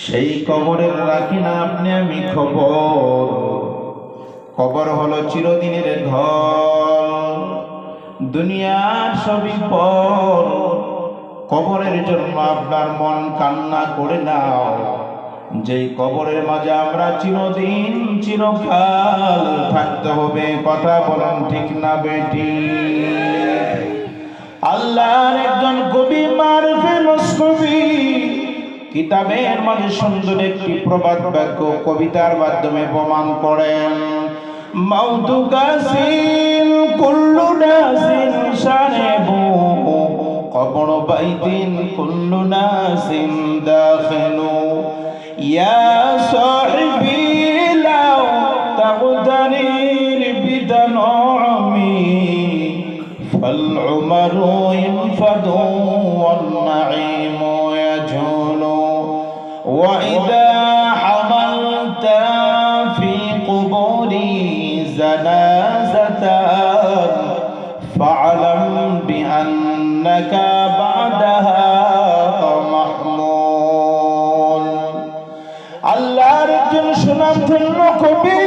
সেই কবরের রাখি না আপনি আমি খবর। কবর হলো চিরদিনের ঘর, দুনিয়ার সবই পর। কবরের জন্য আপনার মন কান্না করে নাও, যেই কবরের মাঝে আমরা চিরদিন চিরকাল থাকতে হবে। কথা বলেন ঠিক না বেটি? আল্লাহর একজন কবি মারুফে মসনবী কিতাবের মাঝে সুন্দর একটি প্রবাদ বাক্য কবিতার মাধ্যমে প্রমাণ করেন। মাউতু কাসিন কুল্লু নাসিন শারিবু কবর বাইতিন কুল্লু নাসিন দাখিলু ইয়া সাহিবি লাউ তাগতারির বিদানমি ফাল উমরু ইনফাদু ওয়ান নাঈমু ইয়াজুলু ওয়া ইযা হামালতা ফি কুবুরি জানাজাতান ফা'লাম বিআন্নাকা বা'দাহা মাহমুল। আল্লাহর একজন সুনামধন্য কবি,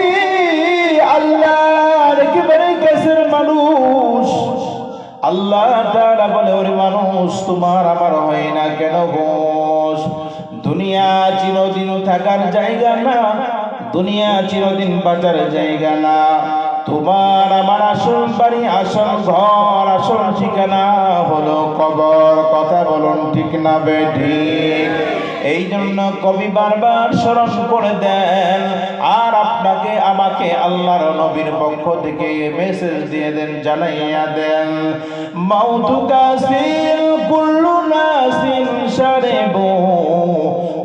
আল্লাহর একেবারে কাছের মানুষ। আল্লাহ তাআলা বলে, ওরে মানুষ, তোমার আমার হয় না কেন ঘোষ? দুনিয়া চিরদিন থাকার জায়গা না, দুনিয়া চিরদিন বাঁচার জায়গা না। তোমার আমার আসল বাড়ি, আসল ঘর, আসল ঠিকানা হলো কবর। কথা বলুন ঠিক না বেঠিক? এই জন্য কবি বারবার স্মরণ করে দেন, আর আপনাকে আমাকে আল্লাহর নবীর পক্ষ থেকে মেসেজ দিয়ে দেন, জানাইয়া দেন, মাউতু কাসিন কুল্লু নাসিন শারিবু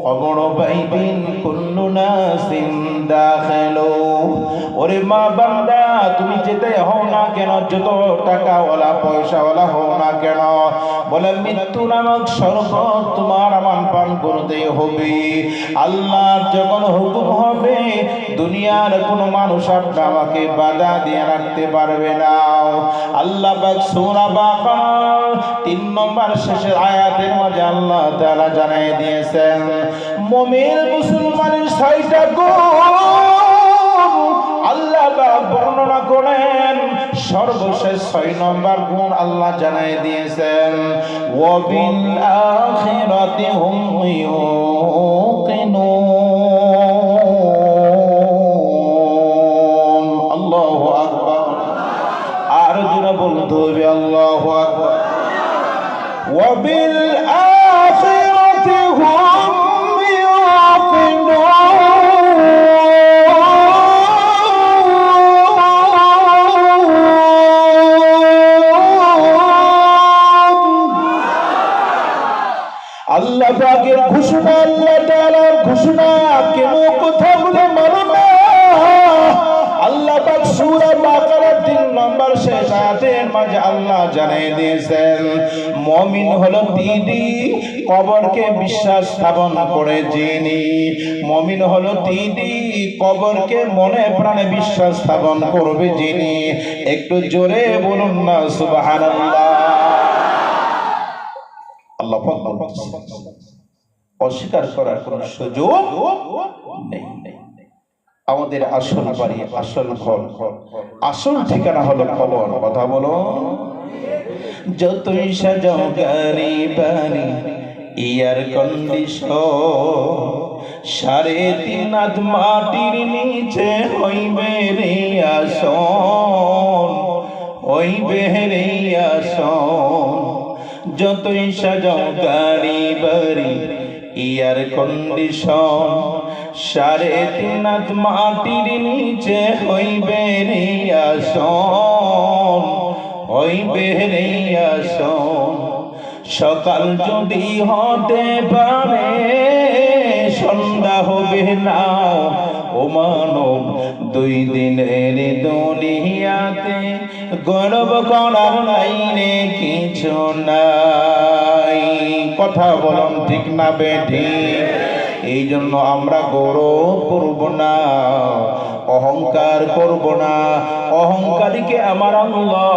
কবর বাইতিন কুল্লু নাসিন দাখিলু। ওরে মা বান্দা, তুমি যেতে হও না কেন, যত টাকাওয়ালা পয়সাওয়ালা হও না কেন, বলে মৃত্যু নামক শরবত তোমার আমার পান করতে হবে। আল্লাহর যখন হুকুম হবে, দুনিয়ার কোনো মানুষ আপনাকে বাধা দিয়ে রাখতে পারবে না। আল্লাহ পাক সূরা বাকারা 3 নম্বর শেষের আয়াতের মাঝে আল্লাহ তাআলা জানিয়ে দিয়েছেন, মুমিন মুসলমানের 6টা গুণ আল্লাহ বর্ণনা করেন। সর্বশেষ 6 নম্বর গুণ আল্লাহ জানিয়ে দিয়েছেন, ওয়া বিল আখিরাতি হুম ইউকিনুন। আল্লাহু আকবার। আর জোরে বলতে হবে আল্লাহু আকবার। ওয়া বিল আখিরাতি হুম ইউকিনুন। আল্লাহ পাকের ঘোষণা, আল্লাহ তাআলার ঘোষণা, কেন কথা বলে মানো না। আল্লাহ পাক সূরা বাকারা 3 নম্বর শেষ আয়াতের মাঝে আল্লাহ জানিয়ে দিয়েছেন, মুমিন হলো তিনি কবরকে বিশ্বাস স্থাপন করে যিনি। মুমিন হলো তিনি কবরকে মনে প্রাণে বিশ্বাস স্থাপন করবে যিনি। একটু জোরে বলুন না সুবহানাল্লাহ। আল্লাহ পাক অস্বীকার করার কোন সুযোগ নেই। আমাদের আসল বাড়ি, আসল ঘর, আসল ঠিকানা হলো কবর। কথা বলো। যতই সাজাও গাড়ি বাড়ি, এয়ার কন্ডিশন, 3.5 হাত মাটির নিচে হইবে রে আসন, হইবে রে আসন। যতই সাজাও গাড়ি বাড়ি, এয়ার কন্ডিশন, 3.5 হাত মাটির নিচে হইবে রে আসন, হইবে রে আসন। সকাল যদি হতে পারে, সন্ধ্যা হবে না ও মানব। 2 দিনের দুনিয়াতে গর্ব করার নাই রে কিছু নাই। কথা বলুন ঠিক না বেঠিক? এই জন্য আমরা গৌরব করব না, অহংকার করব না। অহংকারীকে আমার আল্লাহ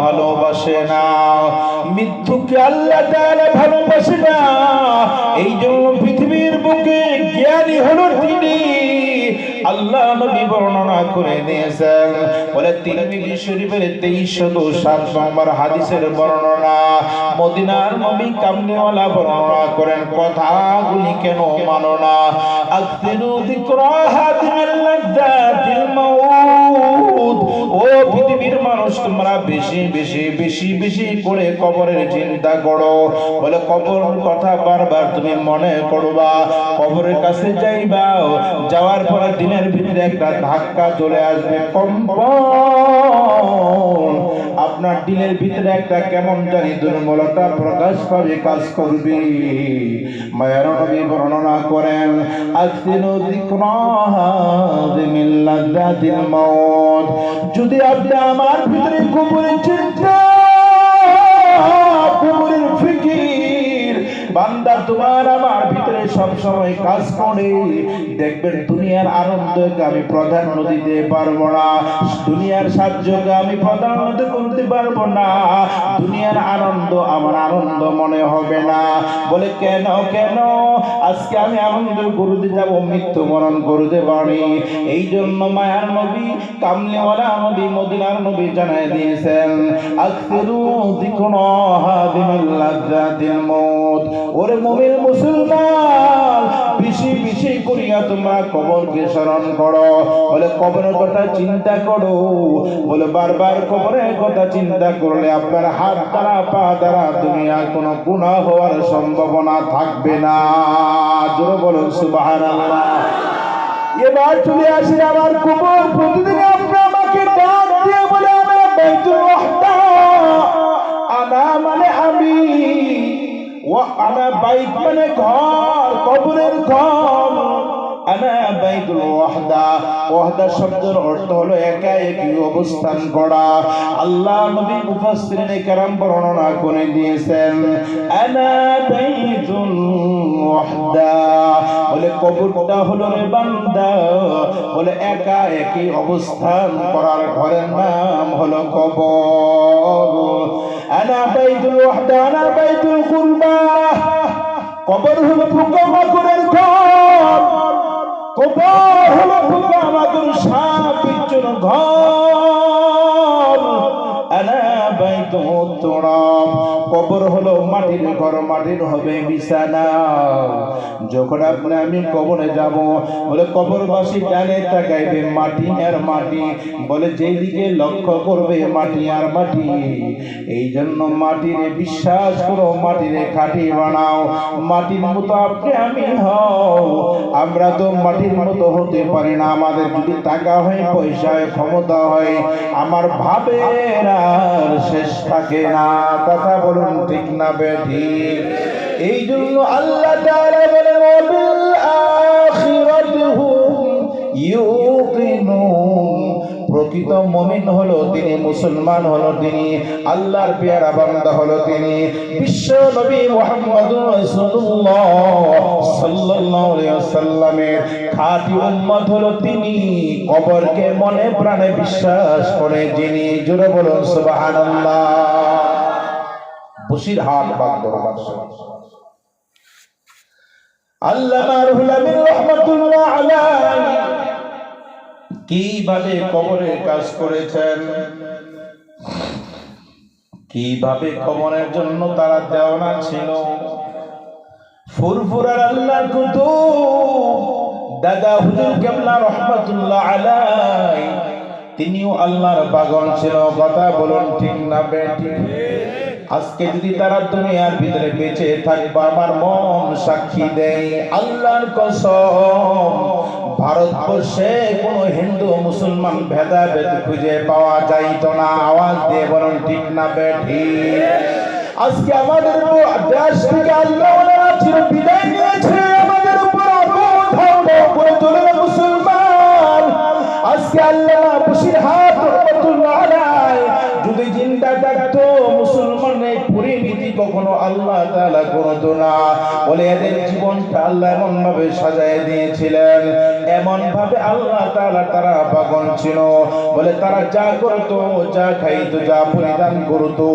ভালোবাসে না, মৃত্যুকে আল্লাহ তাআলা ভালোবাসে না। এই জন্য পৃথিবীর বুকে আল্লাহ নবী বর্ণনা করে দিয়েছেন। বলে তিরমিজি শরীফের 2307 নম্বর হাদিসের বর্ণনা, মদিনার নবী কামলিওয়ালা বর্ণনা করেন, কথাগুলি কেন মানো না? আকসিরু যিকরা হাদিমিল লাযযাতিল মাউত। ও পৃথিবীর মানুষ, তোমরা বেশি বেশি বেশি বেশি করে কবরের চিন্তা করো। বলে কবরের কথা বারবার তুমি মনে করবা, কবরের কাছে যাইবা, যাওয়ার পরে দিনের ভিতরে একটা ধাক্কা চলে আসবে, কম্পন, আপনার দিনের ভিতরে একটা কেমন জানি দুর্বলতা প্রকাশ পাবে, কাজ করবে। মায়ার নবী বর্ণনা করেন, আকসিরু যিকরা হাদিমিল লাযযাতিল মাউত। যদি আপনি আমার ভিতরে কবরের চিন্তা, কবরের ফিকির, বান্দা তোমার আমার ভিতরে সব সময় কাজ করে, দেখবেন দুনিয়ার আনন্দকে আমি প্রাধান্য দিতে পারবো না, দুনিয়ার সাহায্যকে আমি প্রাধান্য করতে পারবো না, দুনিয়ার আনন্দ আমার আনন্দ মনে হবে না। বলে কেন কেন? আজকে আমি আনন্দ করতে যাব, মৃত্যুবরণ করতে পারি। এই জন্য মায়ার নবী কামলিওয়ালা নবী মদিনার নবী জানাই দিয়েছেন, আকসিরু যিকরা হাদিমিল লাযযাতিল মাউত। ওরে মুমিন মুসলমান, বেশি বেশি করিয়া তোমরা কবরকে স্মরণ করো। বলে কবরের কথা চিন্তা করো। বলে বারবার কবরের কথা চিন্তা করলে আপনার হাত দ্বারা পা দ্বারা দুনিয়ার কোনো গুনাহ হওয়ার সম্ভাবনা থাকবে না। জোরে বলুন সুবহানাল্লাহ। এবার চলে আসি আমার কবর। প্রতিদিন আপনি আমাকে ডাক দিয়ে বলে, আমি বাইতুল ওয়াহদা, আনা মানে আমি, ওয়া আনা বাইত মানে ঘর, কবরের ঘর। আনা বাইতুল ওয়াহদা, ওয়াহদা শব্দের অর্থ হলো একা একই অবস্থান করা। আল্লাহ নবী মুফাসসিরিনে কেরাম বর্ণনা করে দিয়েছেন, আনা বাইতুল ওয়াহদা, বলে কবরটা হলো রে বান্দা, বলে একা একই অবস্থান করার ঘরের নাম হলো কবর। আনা বাইতুল ওয়াহদা, আনা বাইতুল কুরবা, কবর হলো পোকামাকড়ের ঘর, কবর হলো পোকামাকড় সাপ বিচ্ছুর ঘর। আনা বাইতুত তুরাব, কবর হলো মাটির ঘর, মাটির হবে বিছানা। যখন আপনি আমি কবরে যাব, বলে কবরবাসী ডানে তাকাইবে, মাটি আর মাটি, বলে যেদিকে লক্ষ্য করবে মাটি আর মাটি। এই জন্য মাটিরে বিশ্বাস করো, মাটিরে খাঁটি বানাও, মাটির মতো আপনি আমি হও। আমরা তো মাটির মতো হতে পারি না, আমাদের যদি টাকা হয়, পয়সা হয়, ক্ষমতা হয়, আমার ভাবের আর শেষ থাকে না। কথা বলুন ঠিক না বেঠিক? এই জন্য আল্লাহ তাআলা বলেন, ওয়াবিল আখিরাতি হুম ইউকিনুন। প্রকৃত মুমিন হলো তিনি, মুসলমান হলো তিনি, আল্লাহর পেয়ারা বান্দা হলো তিনি, বিশ্ব নবী মুহাম্মদুর রাসূলুল্লাহ সাল্লাল্লাহু আলাইহি ওয়াসাল্লামের খাঁটি উম্মত হলো তিনি, কবরকে মনে প্রাণে বিশ্বাস করে যিনি। জোরে বলুন সুবহানাল্লাহ। বসিরহাট বাগদরবার আল্লামা রুহুল আমিন রাহমাতুল্লাহ আলাইহি কিভাবে কবরের কাজ করেছেন, কিভাবে কবরের জন্য তারা দেওয়ানা ছিল। ফুরফুরার আল্লাহ কুতুব দাদা হুজুর কেবলা রাহমাতুল্লাহ আলাইহি, তিনিও আল্লাহর পাগল ছিল। কথা বলুন ঠিক না বেঠিক? আজকে যদি তারা দুনিয়ার ভিতরে বেঁচে থাকবে, আমার মন সাক্ষী দেয়, আল্লাহর কসম, ভারতবর্ষে কোনো হিন্দু মুসলমান ভেদাভেদ খুঁজে পাওয়া যাইত না। আওয়াজ দিয়ে বলুন ঠিক না বেঠিক? আজকে আমাদের দেশ থেকে আল্লাহ চির বিদায় নিয়েছে, আমাদের উপর করে চলে মুসলমান। আজকে আল্লাহ বসিরহাট রাহমাতুল্লাহ আলাইহি যদি জিন্দা থাকতো, মুসলমানের পরিণতি কখনো আল্লাহ তাআলা করতো না। বলে এদের জীবনটা আল্লাহ এমন ভাবে সাজায় দিয়েছিলেন, এমন ভাবে আল্লাহ তাআলা তারা পাগল ছিল। বলে তারা যা করতো, যা খাইতো, যা পরিধান করতো,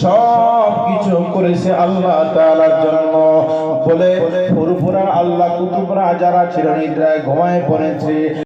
সব কিছু করেছে আল্লাহ তাআলার জন্য। বলে ফুরফুরা আল্লাহ কুতুবরা যারা ছিল নিদ্রায় ঘুমায় পড়েছে,